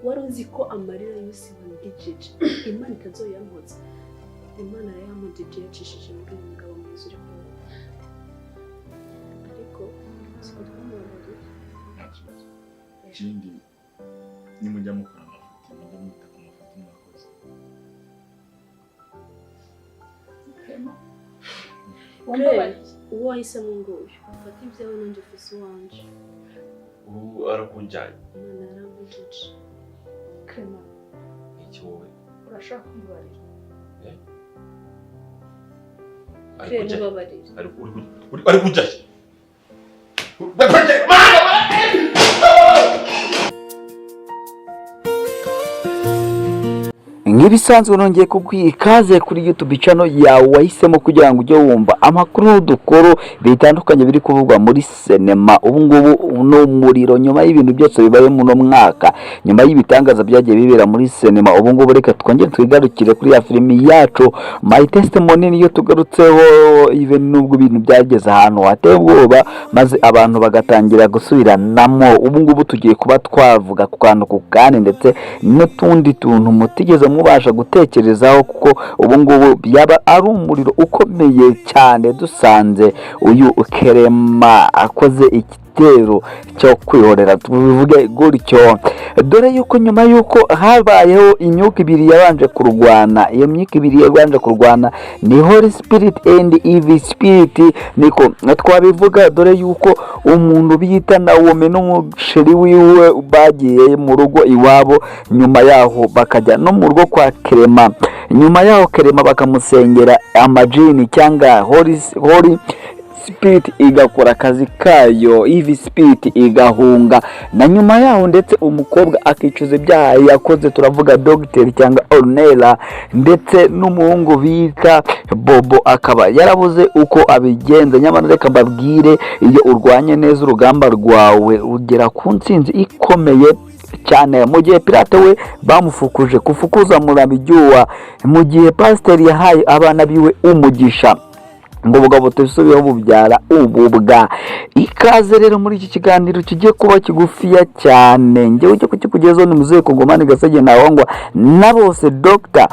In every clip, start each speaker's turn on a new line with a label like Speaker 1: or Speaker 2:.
Speaker 1: wari uzi ko amarira yose wandijeje Imana itazoyampoza Imana yayamujeje yacishije muri uyu mugabo mwiza uri kumwe ariko siko twamubabariye
Speaker 2: ikindi nimujya mukora amafuti mujya mwita ku mafuti mwakoze
Speaker 1: uwo wahisemo nguyu ufata ibyawe nanjye ufise uwanje
Speaker 3: ubu arakujyanye
Speaker 1: Imana yaramujije
Speaker 4: Clement
Speaker 3: iki wowe
Speaker 4: urashaka kumbarira
Speaker 3: ari kujyanye
Speaker 5: Nk'ibisanzwe nongeye kubwiye ikaze kuri YouTube channel yawe wahisemo kugira ngo ujye wumva amakuru n'udukuru bitandukanye biri kuvugwa muri sinema ubu ngubu no muriro nyuma y'ibintu byose bibaye mu no mwaka nyuma y'ibitangaza byagiye bibera muri sinema ubu ngubu reka twongere twigarukire kuri ya filimi yacu My Testimony niyo tugarutseho even nubwo ibintu byageze ahantu hateye ubwoba maze abantu bagatangira gusubiranamo ubu ngubu tugiye kuba twavuga ku kantu ku kane ndetse n'utundi tuntu mutigeze mubasha gutekerezaho kuko ubu ngubu byaba ari umuriro ukomeye cyane dusanze uyu Clement akoze igitero cyo kwihorera tubivuge gutyo dore yuko nyuma yuko habayeho imyuka ibiri yabanje kurwana iyo myuka ibiri yabanje kurwana ni Holy Spirit and Evil Spirit niko twabivuga dore yuko umuntu bita Nawomi n'umusheri wiwe bagiye mu rugo iwabo nyuma yaho bakajya no mu rugo kwa Clement nyuma yaho Clement bakamusengera amajini cyangwa Holy Spirit igakora akazi kayo Evil Spirit igahunga na nyuma yaho ndetse umukobwa akicuza ibyaha yakoze turavuga Dr cyangwa Ornella ndetse n'umuhungu bita Bobo akaba yarabuze uko abigenza nyamara reka mbabwire iyo urwanye neza urugamba rwawe ugera ku ntsinzi ikomeye cyane mu gihe Pirate we bamufukuje kufukuza murabijyuwa mu gihe pastor yahaye abana biwe umugisha ngo bugabo tusubiyeho bubyara ububwa ikaze rero muri iki kiganiro kigiye kuba kigufiya cyane ngewe cyo kukikugezaho ni muzehe Kongomani Gasage Ntawangwa na bose Dr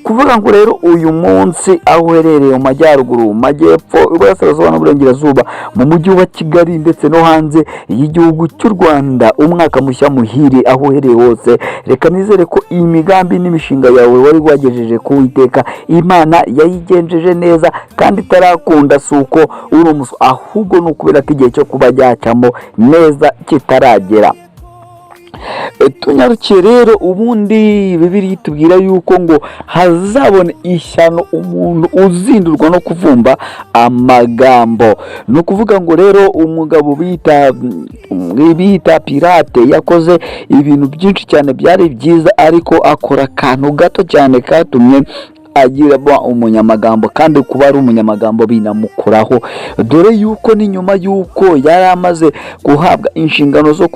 Speaker 5: kuvuga ngo rero uyu munsi aho uherereye mu majyaruguru mu majyepfo iburasirazuba n'uburengerazuba mu mujyi wa Kigali ndetse no hanze y'igihugu cy'u Rwanda umwaka mushya muhire aho uherereye hose reka nizere ko iyi migambi n'imishinga yawe wari wagejeje ku Uwiteka Imana yayigenjeje neza kandi tarakunda suko uri umuso ahubwo nukubera ko igihe cyo kuba cyacamo neza kitaragera tunyarukiye rero ubundi Bibiliya tubwira yuko ngo hazabone ishyano umuntu uzindurwa no kuvumba amagambo no kuvuga ngo rero umugabo bita Pirate yakoze ibintu byinshi cyane byari byiza ariko akora akantu gato cyane katumye agira umunyamagambo kandi kuba ari umunyamagambo binamukuraho dore yuko ni nyuma yuko yari amaze guhabwa inshingano zo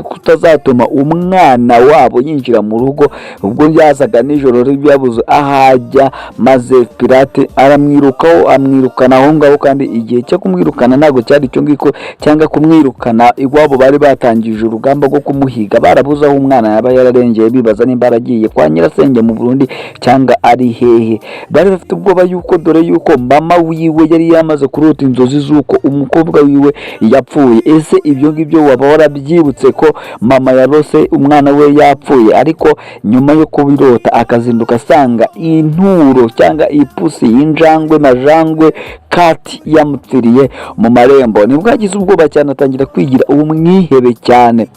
Speaker 5: kutazatuma umwana wabo yinjira mu rugo ubwo yazaga nijoro yabuze ahajya maze Pirate aramwirukaho amwirukana aho ngaho kandi igihe cyo kumwirukana ntago cyari cyo ngiko cyangwa kumwirukana iwabo bari batangije urugamba rwo kumuhiga barabuze aho umwana yaba yararengeye bibaza nimba aragiye kwa nyirasenge mu Burundi cyangwa ari hehe bari bafite ubwoba yuko dore yuko mama wiwe yari yamaze kurota inzozi zuko umukobwa wiwe yapfuye ese ibyo ngibyo waba warabyibutse ko mama yarose umwana we yapfuye ariko nyuma yo kubirota akazinduka asanga inturo cyangwa ipusi y'injangwe majangwe kati yamupfiriye mu marembo nibwo yagize ubwoba cyane atangira kwigira umwihebe cyane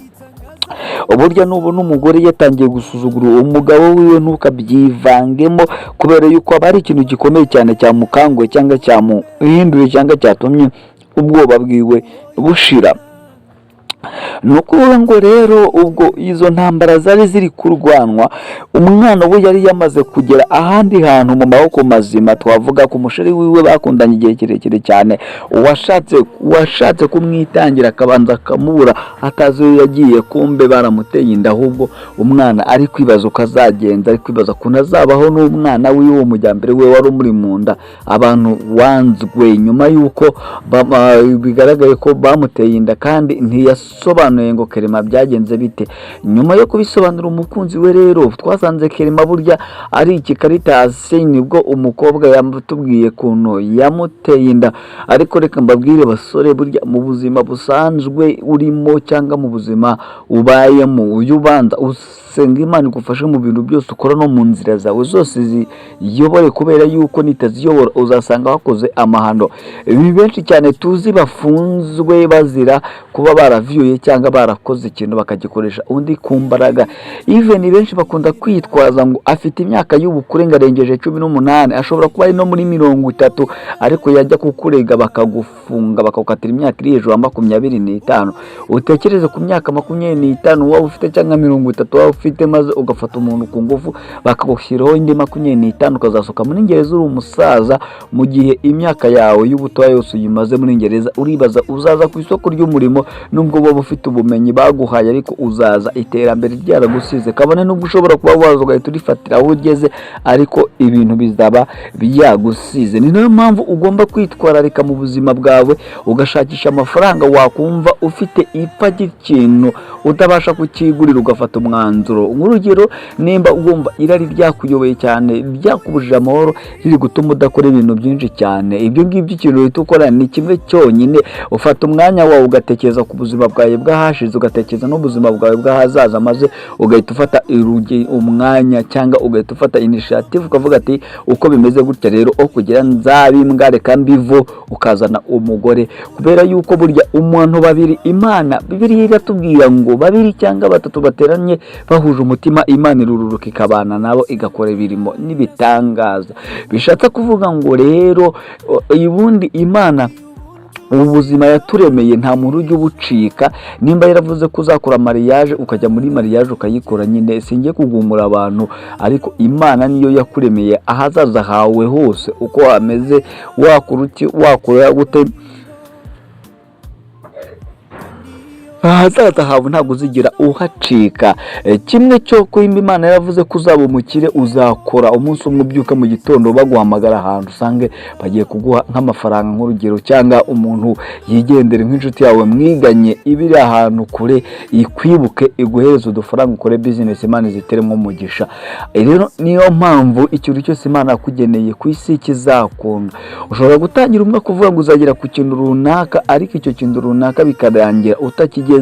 Speaker 5: uburyo n'ubu n'umugore yatangiye gusuzugura umugabo wiwe ntukabyivangemo kubera yuko aba ari ikintu gikomeye cyane cyamukangwe cyangwa cyamuhinduye cyangwa cyatumye ubwoba bwiwe bushira nukuvuga ngo rero ubwo izo ntambara zari ziri kurwanwa umwana we yari yamaze kugera ahandi hantu mu maboko mazima twavuga ku musheri wiwe bakundanye igihe kirekire cyane washatse kumwitangira akabanza akamubura atazi iyo yagiye kumbe baramuteye inda ahubwo umwana ari kwibaza uko azagenza ari kwibaza kuntu azabaho n'umwana wiwe umujyambere we wari umuri mu nda abantu wanzwe nyuma yuko bigaragaye ko bamuteye inda kandi yasobanuye ngo Kerema byagenze bite. Nyuma yo kubisobanura umukunzi we rero twasanze Kerema burya ari ikikaritasi, nibwo umukobwa yamutubwiye kuntu yamuteye inda. Ariko reka mbabwire basore, burya mu buzima busanzwe urimo cyangwa mu buzima ubayemo, uyu ubanza usenga Imana igufashe mu bintu byose ukora no mu nzira zawe zose ziyobore, kubera yuko nitaziyobora uzasanga wakoze amahano. Ibi benshi cyane tuzi bafunzwe bazira kuba baravyuye cyangwa barakoze ikintu bakagikoresha undi ku mbaraga. Even benshi bakunda kwitwaza ngo afite imyaka y'ubukure ngarengeje 18, ashobora kuba ari no muri 30, ariko yajya kukurega bakagufunga bakakatira imyaka iri hejuru ya 25. Utekereze ku myaka 25 waba ufite cyangwa 30 waba ufite, maze ugafata umuntu ku ngufu bakagushyiraho indi 25 ukazasoka muri ngereza uri umusaza, mu gihe imyaka yawe y'ubuto yose uyimaze muri ngereza. Uribaza uzaza ku isoko ry'umurimo nubwo waba ufite ubumenyi baguhaye, ariko uzaza iterambere ryaragusize, kabone nubwo ushobora kuba waza ugahita urifatira aho ugeze, ariko ibintu bizaba byagusize. Ni nayo mpamvu ugomba kwitwararika mu buzima bwawe, ugashakisha amafaranga wakumva ufite ipfa ry'ikintu utabasha kukigurira, ugafata umwanzuro. Nk'urugero, nimba ugomba irari ryakuyobeye cyane, ryakubujije amahoro, riri gutuma udakora ibintu byinshi cyane, ibyo ngibyo ikintu uhita ukora ni kimwe cyonyine, ufata umwanya wawe ugatekereza ku buzima bwawe bwahashize, ugatekereza n'ubuzima bwawe bw'ahazaza, maze ugahita ufata umwanya cyangwa ugahita ufata initiative ukavuga ati uko bimeze gutya rero aho kugira nzabimbwa reka mbivo, ukazana umugore. Kubera yuko burya umuntu babiri, Imana Bibiliya iratubwira ngo babiri cyangwa batatu bateranye bahuje umutima, Imana irururuka ikabana nabo igakora ibirimo n'ibitangaza. Bishatse kuvuga ngo rero ubundi Imana ubuzima yaturemeye nta muntu ujya ubucika. Nimba yaravuze ko uzakora mariage ukajya muri mariage ukayikora, nyine singiye kugumura abantu, ariko Imana niyo yakuremeye ahazaza hawe hose uko wameze, wakora gute, ahazaza hawe ntabwo uzigira uhacika. Kimwe cyo kwimba Imana yaravuze ko uzaba umukire, uzakora umunsi umwe ubyuka mu gitondo baguhamagara ahantu usange bagiye kuguha nk'amafaranga nk'urugero, cyangwa umuntu yigendere nk'inshuti yawe mwiganye ibiri ahantu kure ikwibuke iguhereza udufaranga ukore business, Imana ziteremo umugisha. Rero niyo mpamvu ikintu cyose Imana yakugeneye ku isi kizakunda. Ushobora gutangira umwe kuvuga ngo uzagera ku kintu runaka, ariko icyo kintu runaka bikarangira utakigezeho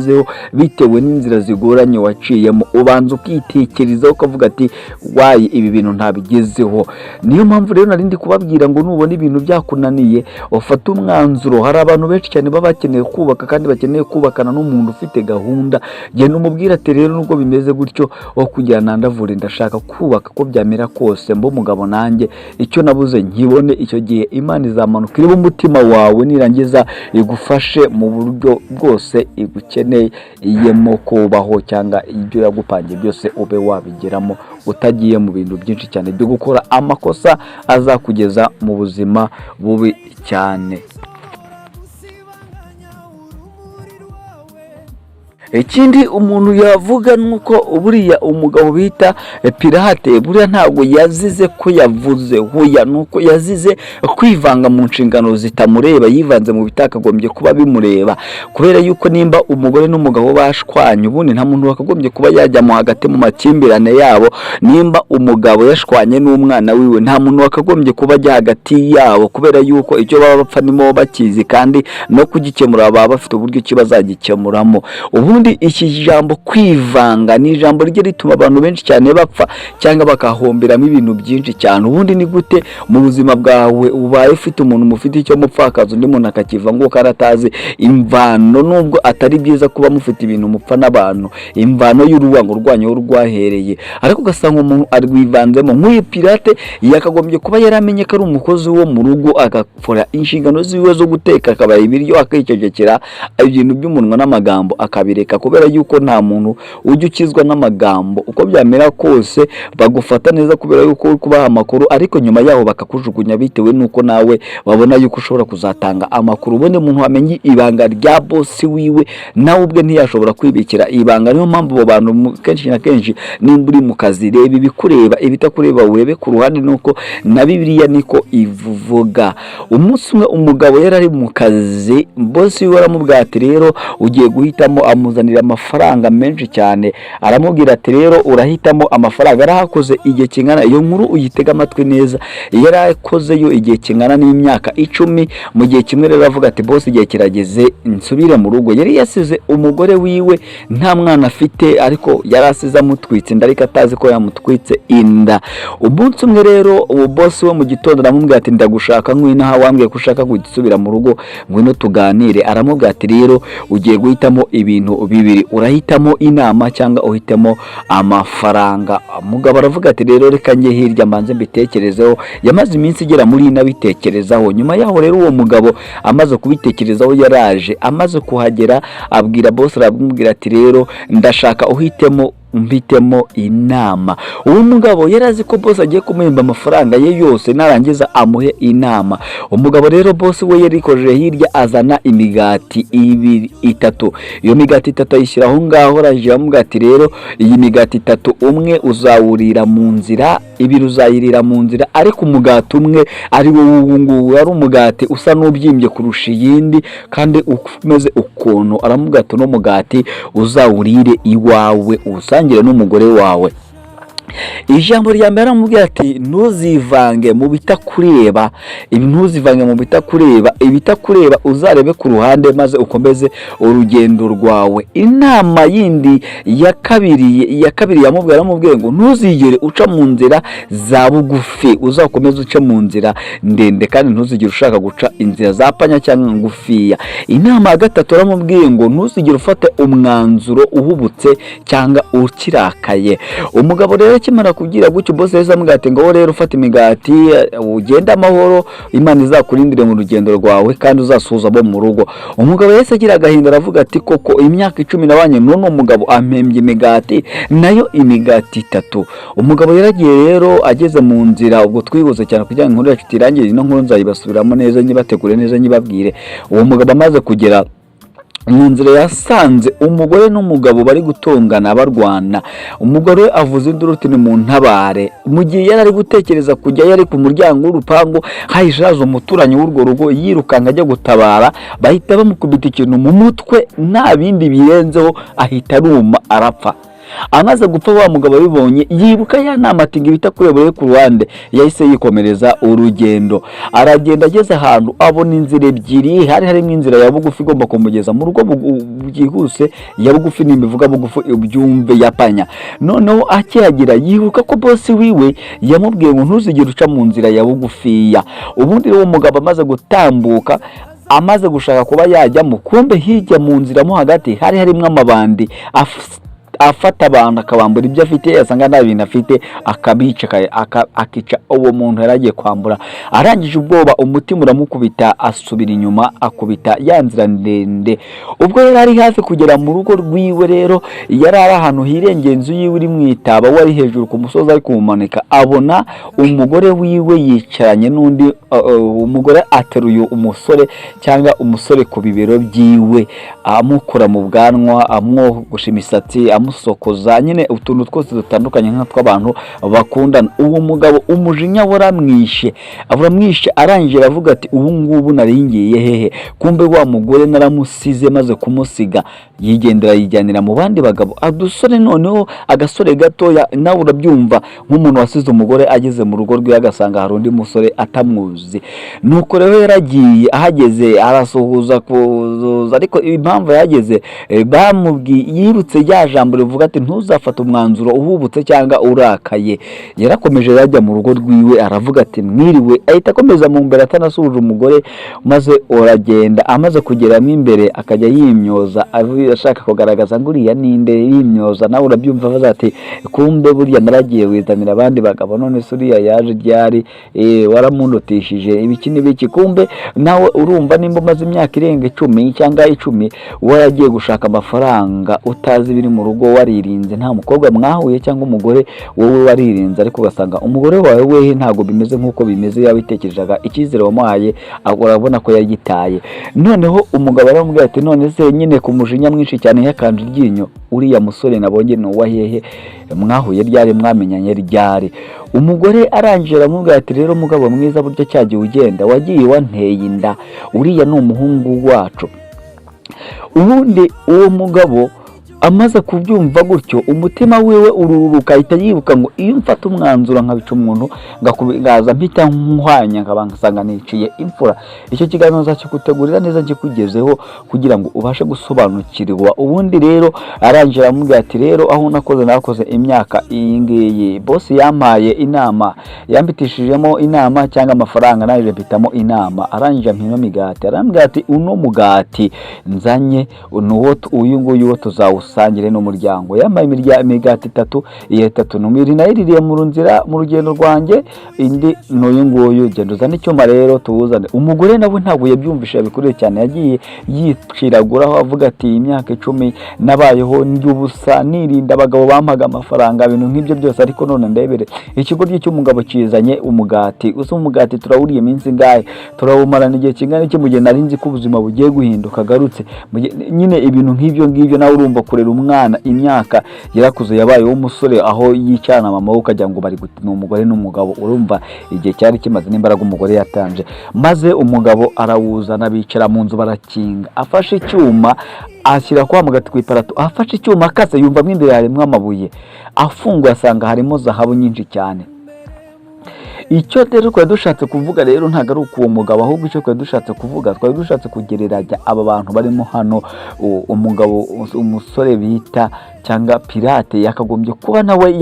Speaker 5: bitewe n'inzira zigoranye waciyemo. Ubanza ukitekerezaho ukavuga ati wayi ibi bintu ntabigezeho. Niyo mpamvu rero narindi kubabwira ngo nubona ibintu byakunaniye ufata umwanzuro. Hari abantu benshi cyane baba bakeneye kubaka kandi bakeneye kubakana n'umuntu ufite gahunda. Genda umubwira ati rero nubwo bimeze gutyo wo kugira nandavure, ndashaka kubaka ko byamera kose, mbo umugabo nanjye icyo nabuze nkibone. Icyo gihe Imana izamanuka iri mu mutima wawe, nirangiza igufashe mu buryo bwose igukeneye iyemo kubaho, cyangwa ibyo yagupangiye byose ube wabigeramo utagiye mu bintu byinshi cyane byo gukora amakosa azakugeza mu buzima bubi cyane. Ikindi umuntu yavuga nuko buriya umugabo bita Pirate buriya ntabwo yazize ko yavuze, huya nuko yazize kwivanga mu nshingano zitamureba, yivanze mu bitakagombye kuba bimureba. Kubera yuko nimba umugore n'umugabo bashwanye, ubundi nta muntu wakagombye kuba yajya mu hagati mu makimbirane yabo. Nimba umugabo yashwanye n'umwana wiwe, nta muntu wakagombye kuba ajya hagati yabo, kubera yuko icyo baba bapfa nimo bakizi, kandi no kugikemura baba bafite uburyo ki bazagikemuramo. Ubundi iki jambo kwivanga ni ijambo rye rituma abantu benshi cyane bapfa cyangwa bakahomberamo ibintu byinshi cyane. Ubundi ni gute mu buzima bwawe ubaye ufite umuntu mufite icyo mupfakaza, undi muntu akakiva ngo karatazi imvano, nubwo atari byiza kuba mufite ibintu mupfa n'abantu, imvano y'uruwango rwanyu rwahereye, ariko ugasanga umuntu arwivanzemo. Nk'uyu Pirate yakagombye kuba yaramenye ko ari umukozi wo mu rugo, agakora inshingano ziwe zo guteka, akabaye ibiryo, akicecekera ibintu by'umunwa n'amagambo akabireka, kubera yuko nta muntu ujya ukizwa n'amagambo uko byamera kose bagufata neza kubera yuko uri kubaha amakuru, ariko nyuma yaho bakakujugunya bitewe nuko nawe babona yuko ushobora kuzatanga amakuru. Ubundi umuntu wamenye ibanga rya bosi wiwe nawe ubwe ntiyashobora kwibikira ibanga. Niyo mpamvu abo bantu kenshi na kenshi nimba uri mu kazi, reba ibikureba, ibitakureba urebe ku ruhande, nuko na Bibiliya niko ivuga. Umunsi umwe umugabo yari ari mu kazi, bosi wiwe aramubwira ati rero ugiye guhitamo, amuzanira amafaranga menshi cyane, aramubwira ati rero urahitamo amafaranga. Yarahakoze igihe kingana, iyo nkuru uyitega amatwi neza, yarakozeyo igihe kingana n'imyaka 10. mu gihe kimwe rero avuga ati bosi igihe kirageze nsubire mu rugo. Yari yasize umugore wiwe nta mwana afite, ariko yari asize amutwitse inda, ariko atazi ko yamutwitse inda. Umunsi umwe rero uwo bosi we mu gitondo aramubwira ati ndagushaka, ngwino aha, wambwiye ko ushaka gusubira mu rugo, ngwino tuganire. Aramubwira ati rero ugiye guhitamo ibintu bibiri, urahitamo inama cyangwa uhitemo amafaranga. Umugabo aravuga ati rero reka njye hirya mbanze mbitekerezeho. Yamaze iminsi igera muri ine abitekerezaho. Nyuma yaho rero uwo mugabo amaze kubitekerezaho, yaraje amaze kuhagera abwira bosi, aramubwira ati rero ndashaka uhitemo mpitemo inama. Uwo mugabo yarazi ko bosi agiye kumuhemba amafaranga ye yose narangiza amuhe inama. Umugabo rero bosi we yarikojeje hirya azana imigati 3. Iyo migati 3 ayishyira aho ngaho, araje amubwira ati rero iyi migati 3 umwe uzawurira mu nzira, 2 uzayirira mu nzira, ariko umugati umwe ari wowe nguwo ari umugati usa n'ubyimbye kurusha iyindi kandi umeze ukuntu. Aramubwira ati no mugati uzawurire iwawe usangire n'umugore wawe. Ijambo rya mbere aramubwira ati ntuzivange mu bitakureba, ntuzivange mu bitakureba, ibitakureba uzarebe ku ruhande maze ukomeze urugendo rwawe. Inama yindi ya kabiri yamubwira, aramubwira ngo ntuzigere uca mu nzira za bugufi, uzakomeze uce mu nzira ndende, kandi ntuzigere ushaka guca inzira za panya cyangwa ngufiya. Inama ya gatatu aramubwira ngo ntuzigere ufate umwanzuro uhubutse cyangwa ukirakaye. Umugabo rero kimara kugira gutyo bosi yeza amugate ngo rero ufata imigati ugenda amahoro, Imana izakurindire mu rugendo rwawe kandi uzasuhuza abo mu rugo. Umugabo yese agira agahinda aravuga ati koko imyaka 10 nabanye none umugabo ampembye imigati nayo imigati 3. Umugabo yaragiye rero ageze mu nzira, ubwo twibuze cyane kugira ngo inkuru yacu tirangire, ino nkuru nzayibasubiramo neza nyibategure neza nyibabwire. Uwo mugabo amaze kugera mu nzira yasanze umugore n'umugabo bari gutongana barwana. Umugore avuze induru ati ni mu ntabare. Mu gihe yari ari gutekereza kujya, yari ku muryango w'urupangu haje umuturanyi w'urwo rugo yirukanka ajya gutabara, bahita bamukubita ikintu mu mutwe nta bindi birenzeho, ahita aruma arapfa. Amaze gupfa wa mugabo bibonye yibuka ya nama ati ngibita kurebure ku ruhande, yahise yikomereza urugendo. Aragenda ageze ahantu abona inzira ebyiri, harimo inzira ya bugufi igomba kumugeza mu rugo byihuse, ya bugufi n'imivuga bugufi ubyumve yapanya. Noneho akihagira yibuka ko bosi wiwe yamubwiye ngo ntuzigere uca mu nzira ya bugufiya. Ubundi rero umugabo amaze gutambuka, amaze gushaka kuba yajyamo, kumbe hirya mu nzira mo hagati harimo amabandi afata abantu akabambura ibyo afite, yasanga nta bintu afite akabica akica uwo muntu yaragiye kwambura. Arangije ubwoba umutima uramukubita, asubira inyuma akubita ya nzira ndende. Ubwo yari ari hafi kugera mu rugo rwiwe rero, yari ari ahantu hirengeye inzu yiwe iri mwitaba, wari hejuru ku musozi ari kumumanika, abona umugore wiwe yicaranye n'undi umugore ateruye umusore cyangwa umusore ku bibero byiwe, amukora mu bwanwa, amwogosha imisatsi, amusokoza, nyine utuntu twose dutandukanye nk'atw'abantu bakundana. Uwo mugabo umujinya waramwishe, arangije aravuga ati ubu ngubu naringiye hehe? Kumbe wa mugore naramusize, maze kumusiga yigendera yijyanira mu bandi bagabo. Adusore noneho agasore gatoya, nawe urabyumva nk'umuntu wasize umugore ageze mu rugo rwe agasanga hari undi musore atamuzi. Nuko rero yaragiye, ahageze arasuhuza kuzuza, ariko impamvu yageze bamubwiye, yirutse rya jambo rivuga ati ntuzafata umwanzuro uhubutse cyangwa urakaye. Yarakomeje yajya mu rugo rwiwe, aravuga ati mwiriwe, ahita akomeza mu mbere atanasuje umugore, maze uragenda. Amaze kugeramo imbere akajya yimyoza, ashaka kugaragaza ngo uriya ninde, yimyoza. Nawe urabyumva avuga ati kumbe burya naragiye wizanira abandi bagabo, none se uriya yaje ryari, waramundotishije ibiki n'ibiki. Kumbe nawe urumva nimba umaze imyaka irenga 10 cyangwa 10 waragiye gushaka amafaranga utazi biri mu rugo mukobwa waririnze, nta mukobwa mwahuye cyangwa umugore wowe waririnze, ariko ugasanga umugore wawe wehe ntabwo bimeze nk'uko bimeze yabitekerezaga, icyizere wamuhaye urabona ko yagitaye. Noneho umugabo aramubwira ati none se nyine ku mujinya mwinshi cyane yakanje iryinyo, uriya musore nabonye ni uwa hehe, mwahuye ryari, mwamenyanye ryari? Umugore arangije aramubwira ati rero mugabo mwiza, burya cyagiye ugenda wagiye wanteye inda, uriya ni umuhungu wacu. Ubundi uwo mugabo amaze kubyumva gutyo, umutima wiwe ururuka, ahita yibuka ngo iyo mfata umwanzuro nkabica umuntu ngaza mpita nkwanya nkabanga niciye imfura. Icyo kiganiro nzakigutegurira neza nkikugezeho kugira ngo ubashe gusobanukirwa. Ubundi rero arangira amubwira ati rero aho nakoze imyaka iyi ngiyi, boss yampaye inama, yambitishijemo inama cyangwa amafaranga, naje mpitamo inama. Arangije mpino migati, arambwira ati uno mugati nzanye nuwo uyu nguyu wo tuzawusangire n'umuryango. Yambaye imigati 3, iyo 3 numiri nayiririye mu nzira mu rugendo rwanjye, indi n'uyu nguyu genda uzane icyuma rero tuwuzane. Umugore nawe ntabwo yabyumvisha bikureye cyane, yagiye yiciraguraho avuga ati imyaka 10 nabayeho ndi ubusa, nirinda abagabo bampaga amafaranga, ibintu nk'ibyo byose, ariko none ndebere ikigoryi cy'umugabo kizanye umugati. Usa umugati turawuriye iminsi ngahe, turawumarana igihe kingana iki, mu gihe nari nzi ko ubuzima bugiye guhinduka garutse. Nyine ibintu nk'ibyo ngibyo nawe urumva kurera umwana imyaka yarakuze, yabaye w'umusore aho yicarana mama we ukajya ngo bari gutina umugore n'umugabo. Urumva igihe cyari kimaze n'imbaraga umugore yatanje, maze umugabo arawuzana, bicara mu nzu barakinga, afashe icyuma ashyira kwa mugati ku iparato, afashe icyuma akase yumva imbere harimo amabuye, afunguye asanga harimo zahabu nyinshi cyane. Icyo rero twari dushatse kuvuga rero ntago ari uwo mugabo, ahubwo icyo twari dushatse kuvuga, twari dushatse kugereranya aba bantu barimo hano. Umugabo umusore bita cyangwa pirate yakagombye kuba nawe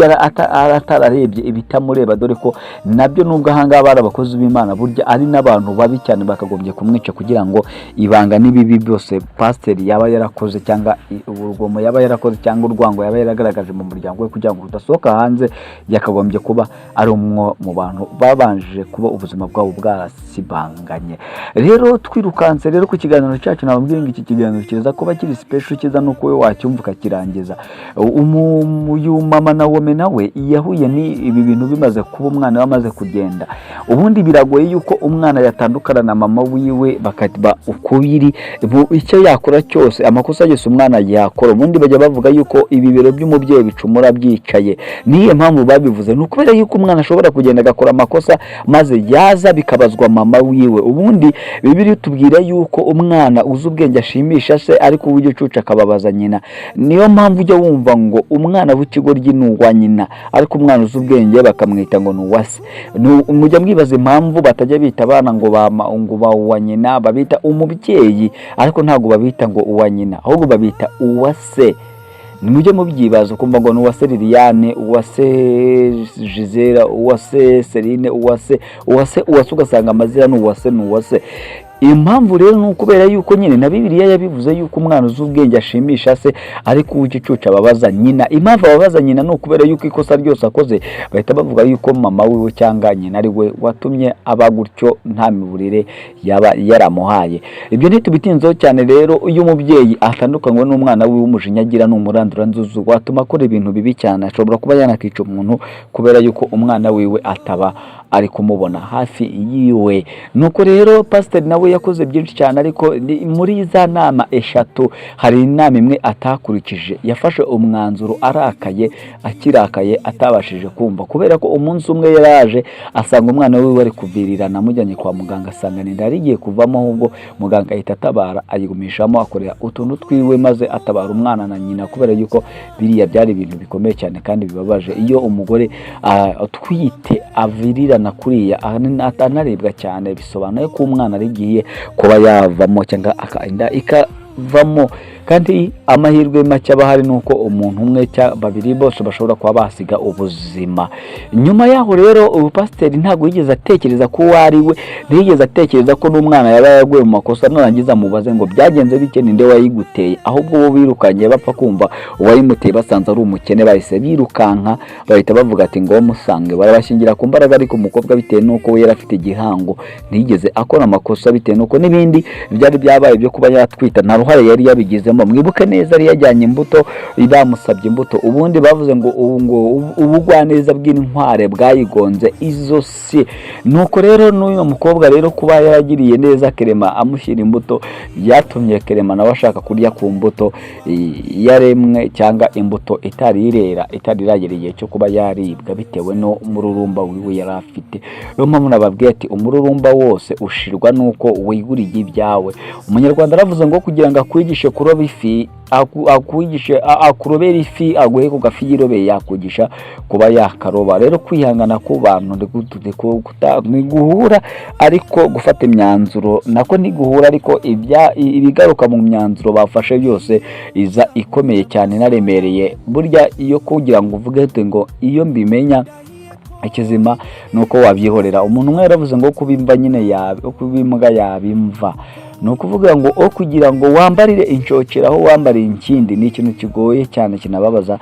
Speaker 5: atararebye ibitamureba, dore ko nabyo nubwo ahanga bari abakozi b'Imana, burya ari n'abantu babi cyane, bakagombye kumwica kugira ngo ibanga n'ibibi byose pasiteri yaba yarakoze cyangwa urugomo yaba yarakoze cyangwa urwango yaba yaragaragaje mu muryango we kugira ngo rudasohoka hanze, yakagombye kuba ari umwe mu bantu babanje kuba ubuzima bwabo bwarasibanganye. Rero twirukanse rero ku kiganiro cyacu, nababwiye ngo iki kiganiro kiza kuba kiri special, kiza nuko we wacyumva ukakirangiza. Uyu mama nawe yahuye ni ibi bintu bimaze kuba umwana wamaze kugenda. Ubundi biragoye yuko umwana yatandukana na mama wiwe bakatiba ukubiri, icyo yakora cyose, amakosa yose umwana yakora. Ubundi bajya bavuga yuko ibibero by'umubyeyi bicumura byicaye. Niyo mpamvu babivuze, ni ukubera yuko umwana ashobora kugenda agakora amakosa maze yaza bikabazwa mama wiwe. Ubundi Bibiliya tubwira yuko umwana uzi ubwenge ashimisha se, ariko uburyo cuca akababaza nyina. Niyo mpamvu ujya wumva ngo umwana w'ikigoryi ni uwa nyina, ariko umwana uzi ubwenge bakamwita ngo ni uwa se. Mujya mwibaza impamvu batajya bita abana ngo ba uwa nyina, babita umubyeyi, ariko ntabwo babita ngo uwa nyina, ahubwo babita uwa se. Nimujye mubyibaza ukumva ngo ni uwa se Liliane, uwa se Gisela, uwa se Celine, uwa se ugasanga amazina ni uwa se. Impamvu rero ni ukubera yuko nyine na Bibiliya yabivuze yuko umwana uzi ubwenge ashimisha se, ariko ugicuca ababaza nyina. Impamvu ababaza nyina ni ukubera yuko ikosa ryose akoze bahita bavuga yuko mama wiwe cyangwa nyina ari we watumye aba gutyo, nta miburire yaba yaramuhaye. Ibyo ntitubitinzeho cyane rero. Uyu mubyeyi atandukanywe n'umwana wiwe umujinya n'umurandura nzuzu, watuma akora ibintu bibi cyane. Ashobora kuba yanakica umuntu kubera yuko umwana wiwe ataba ari kumubona hafi yiwe. Nuko rero pasiteri nawe yakoze byinshi cyane, ariko muri za nama 3 hari inama imwe atakurikije. Yafashe umwanzuro akirakaye atabashije kumva, kubera ko umunsi umwe yaraje asanga umwana we wari kuvirirana, amujyanye kwa muganga asanga ninda yarigiye kuvamo, ahubwo muganga ahita atabara ayigumishamo, akorera utuntu twiwe maze atabara umwana na nyina, kubera yuko biriya byari ibintu bikomeye cyane kandi bibabaje. Iyo umugore twite avirirana kuriya anarebwa cyane, bisobanuye ko umwana arigiye kuba yavamo cyangwa akainda ikavamo. Kandi amahirwe make abahari nuko umuntu umwe cyangwa babiri bose bashobora kuba basiga ubuzima. Nyuma yaho rero ubupasiteri ntago yigeze atekereza ko wari we, ntiyigeze atekereza ko n'umwana yaba yaguye mu makosa, narangiza mubaze ngo byagenze bike, ninde wayiguteye. Ahubwo bo birukanye bapfa kumva uwayimuteye basanze ari umukene, bahise birukanka bahita bavuga ati ngo musange, barabashingira ku mbaraga. Ariko umukobwa bitewe nuko we yari afite igihango, ntiyigeze akora amakosa bitewe nuko n'ibindi byari byabaye byo kuba yatwita nta ruhare yari yabigize yabigiyemo. Mwibuke neza yari yajyanye imbuto, bamusabye imbuto, ubundi bavuze ngo ubugwaneza bw'intware bwayigonze izosi. Nuko rero n'uyu mukobwa rero kuba yaragiriye neza Clement amushyira imbuto byatumye Clement nawe ashaka kurya ku mbuto yaremwe cyangwa imbuto itari iragera igihe cyo kuba yaribwa bitewe no umururumba wiwe yari afite. Rero mpamvu nababwiye ati umururumba wose ushirwa nuko wiguriye ibyawe. Umunyarwanda aravuze ngo kugira ngo akwigishe kuroba ifi akurobera ifi aguhe ku gafi yirobeye yakwigisha kuba yakaroba. Rero kwihangana ku bantu ni guhura ariko gufata imyanzuro nako ni guhura, ariko ibigaruka mu myanzuro bafashe byose iza ikomeye cyane naremereye. Burya iyo kugira ngo uvuge ngo iyo mbimenya ikizima nuko wabyihorera. Umuntu umwe yaravuze ngo kubimva nyine kubimbwa yabimva, ni ukuvuga ngo kugira ngo wambarire inshokera aho wambariye inkindi ni ikintu kigoye cyane kinababaza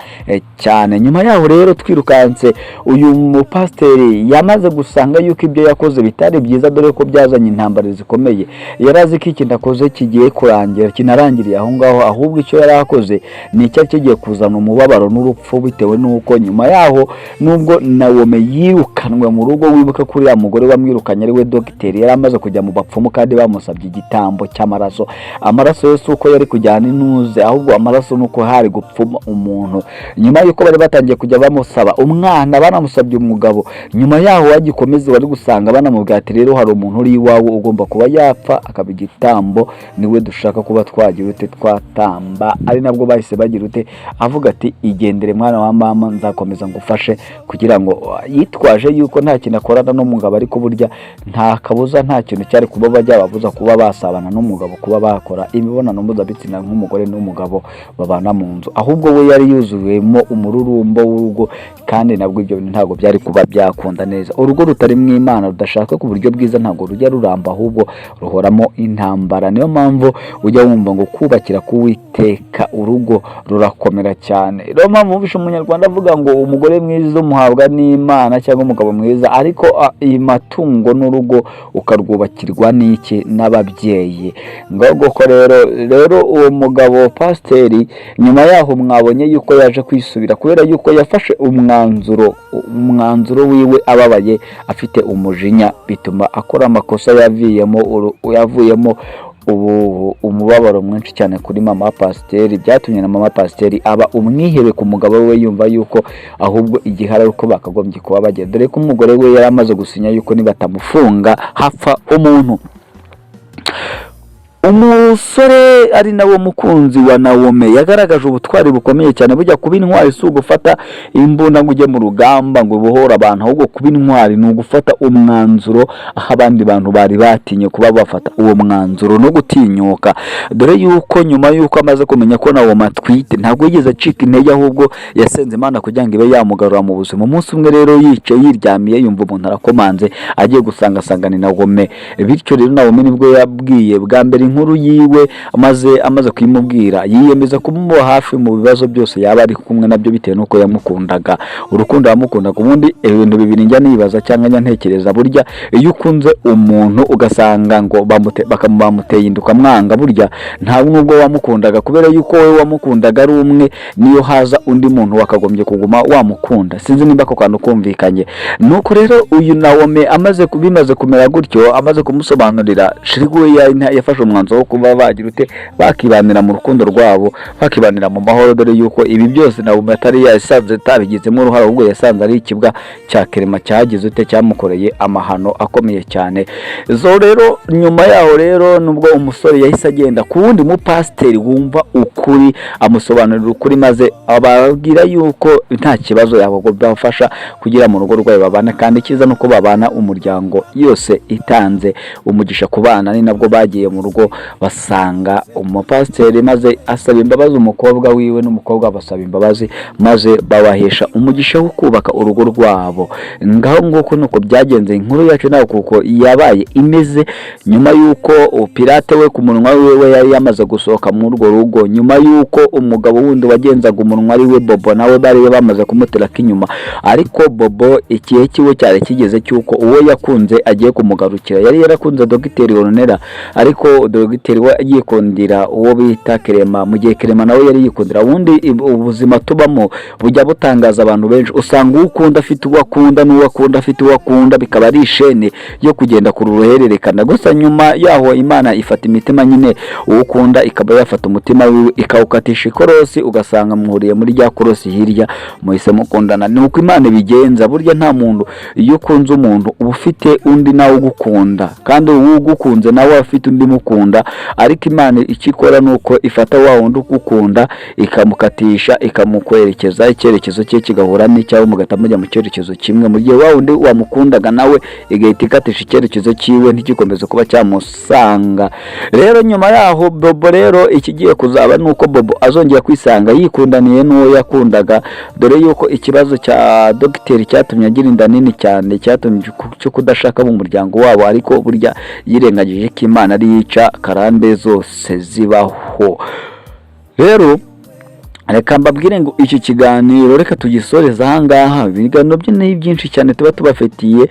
Speaker 5: cyane. Nyuma yaho rero twirukanse uyu mupasiteri yamaze gusanga yuko ibyo yakoze bitari byiza, dore ko byazanye intambara zikomeye. Yarazi ko ikintu akoze kigiye kurangira, kinarangiriye aho ngaho, ahubwo icyo yari akoze ni icyo kigiye kuzana umubabaro n'urupfu, bitewe n'uko nyuma yaho nubwo Nawomi yirukanwe mu rugo, wibuka kuri ya mugore wamwirukanye ari we dogiteri, yari amaze kujya mu bapfumu kandi bamusabye igitambo cy'amaraso. Amaraso yose uko yari kujyana inuze, ahubwo amaraso nuko hari gupfuma umuntu. Nyuma yuko bari batangiye kujya bamusaba umwana, banamusabye umugabo, nyuma yaho wagikomeze wari gusanga banamubwira ati rero hari umuntu uri iwawe ugomba kuba yapfa akaba igitambo, niwe dushaka kuba twagira ute twatamba. Ari nabwo bahise bagira ute avuga ati igendere mwana wa mama, nzakomeza ngufashe, kugira ngo yitwaje yuko nta kintu akorana n'umugabo, ariko burya nta kabuza nta kintu cyari kuba bajya babuza kuba basabana n'umugabo, kuba bakora imibonano mpuzabitsina nk'umugore n'umugabo babana mu nzu. Ahubwo we yari yuzuwemo umururumbo w'urugo, kandi nabwo ibyo ntabwo byari kuba byakunda neza. Urugo rutarimo Imana rudashaka ku buryo bwiza ntabwo rujya ruramba, ahubwo ruhoramo intambara. Niyo mpamvu ujya wumva ngo kubakira k'Uwiteka urugo rurakomera cyane. Niyo mpamvu wumvisha umunyarwanda avuga ngo umugore mwiza umuhabwa n'Imana cyangwa umugabo mwiza, ariko iyi matungo n'urugo ukarwubakirwa n'iki? N'ababyeyi. Ngo ko rero uwo mugabo pasiteri nyuma yaho mwabonye yuko yaje kwisubira, kubera yuko yafashe umwanzuro wiwe ababaye, afite umujinya, bituma akora amakosa yavuyemo umubabaro mwinshi cyane kuri mama pasiteri. Byatumye na mama pasiteri aba umwihebe ku mugabo we, yumva yuko ahubwo igihari uko bakagombye kuba bagenda, dore ko umugore we yari amaze gusinya yuko nibatamufunga hapfa umuntu. Umusore ari nawe mukunzi wa Nawomi yagaragaje ubutwari bukomeye cyane. Bujya kuba intwari si ugufata imbunda ngo ujye mu rugamba ngo ubohore abantu, ahubwo kuba intwari ni ugufata umwanzuro aho abandi bantu bari batinye kuba bafata uwo mwanzuro no gutinyuka. Dore yuko nyuma yuko amaze kumenya ko Nawomi atwite, ntabwo yigeze acika intege, ahubwo yasenze Imana kugira ngo ibe yamugarura mu buzima. Umunsi umwe rero yicaye yiryamiye, yumva umuntu arakomanze, agiye gusanga ni Nawomi. Bityo rero Nawomi nibwo yabwiye bwa mbere inkuru yiwe, amaze kuyimubwira yiyemeza kumuba hafi mu bibazo byose yaba ari kumwe nabyo, bitewe nuko yamukundaga. Urukundo yamukundaga. Ubundi ibintu bibiri njya nibaza cyangwa njya ntekereza, burya iyo ukunze umuntu ugasanga ngo bamuteye induka mwanga, burya nta nubwo wamukundaga, kubera yuko wowe wamukundaga ari umwe, niyo haza undi muntu wakagombye kuguma wamukunda. Sinzi nimba ako kantu kumvikanye. Nuko rero uyu Nawomi bimaze kumera gutyo, amaze kumusobanurira, shiriguwe yafashe umwanzuro wo kuba bagira ute bakibanira mu rukundo rwabo, bakibanira mu mahoro. Dore yuko ibi byose Nawomi atari yasanze tabigizemo uruhare, ahubwo yasanze ari ikibwa cya Clement cyagize ute cyamukoreye amahano akomeye cyane. Zo rero nyuma yaho rero nubwo umusore yahise agenda ku wundi mupasiteri wumva ukuri, amusobanurira ukuri, maze ababwira yuko nta kibazo yabafasha kugira mu rugo rwayo babana, kandi cyiza nuko babana umuryango yose itanze umugisha ku bana. Ni nabwo bagiye mu rugo basanga umupasiteri, maze asaba imbabazi umukobwa wiwe, n'umukobwa basaba imbabazi, maze babahesha umugisha wo kubaka urugo rwabo. Ngaho nguko nuko byagenze. Inkuru yacu nayo kuko yabaye imeze nyuma yuko Pirate we ku munwa wiwe yari yamaze gusohoka mu urwo rugo, nyuma yuko umugabo wundi wagenzaga umunwa ari we Bobo nawe bari bamaze kumutera kinyuma. Ariko Bobo ikihe kiwe cyari kigeze cyuko uwo yakunze agiye kumugarukira. Yari yarakunze Dogiteri Ornella, ariko dogiteri we yikundira uwo bita Kerema, mu gihe Kerema nawe yari yikundira. Ubundi ubuzima tubamo bujya butangaza abantu benshi, usanga ukunda afite uwo akunda n'uwo akunda afite uwo akunda, bikaba ari ishene yo kugenda ku ruhererekana. Gusa nyuma yaho Imana ifata imitima nyine, uwo ukunda ikaba yafata umutima wiwe ikawukatisha ikorosi, ugasanga muhuriye muri rya korosi hirya muhise mukundana. Ni uko Imana ibigenza. Burya nta muntu, iyo ukunze umuntu uba ufite undi nawe ugukunda, kandi uwo ugukunze nawe afite undi mukunda, ariko Imana ikikora nuko ifata wa wundi ugukunda ikamukatisha ikamukwerekeza icyerekezo cye kigahura n'icyawe, mugahita mujya mu cyerekezo kimwe, mu gihe wa wundi wamukundaga nawe igahita ikatisha icyerekezo cyiwe ntigikomeze kuba cyamusanga. Rero nyuma yaho Bobo rero ikigiye kuzaba nuko Bobo azongera kwisanga yikundaniye n'uwo yakundaga, dore yuko ikibazo cya dogiteri cyatumye agira inda nini cyane, cyatumye cyo kudashaka mu muryango wabo, ariko burya yirengagije ko Imana ari yica karande zose zibaho. Rero reka mbabwire ngo iki kiganiro reka tugisoreza ahangaha. Ibiganiro byo ni byinshi cyane tuba tubafitiye,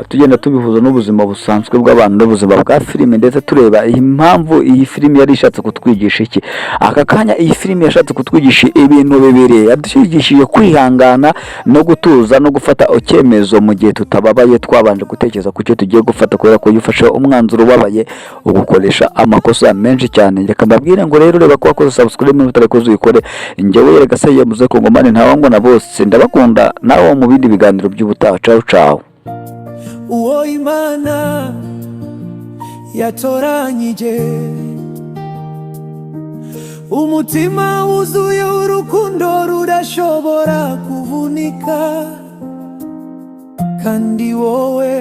Speaker 5: tugenda tubihuza n'ubuzima busanzwe bw'abantu n'ubuzima bwa filime, ndetse tureba impamvu iyi filime yari ishatse kutwigisha iki. Aka kanya iyi filime yashatse kutwigisha ibintu bibiri, yadushyigishije kwihangana no gutuza no gufata icyemezo mu gihe tutababaye, twabanje gutekereza ku cyo tugiye gufata, kubera ko iyo ufashe umwanzuro ubabaye ugukoresha amakosa menshi cyane. Reka mbabwire ngo rero reba ko wakoze subscribe n'utarakoze uyikore. Njyewe reka se yamuze ko ngomane ntawangwa na bose, ndabakunda nawe mu bindi biganiro by'ubutaha. Ciao ciao.
Speaker 6: Uwo Imana yatoranyije, umutima wuzuye urukundo rudashobora kuvunika, kandi wowe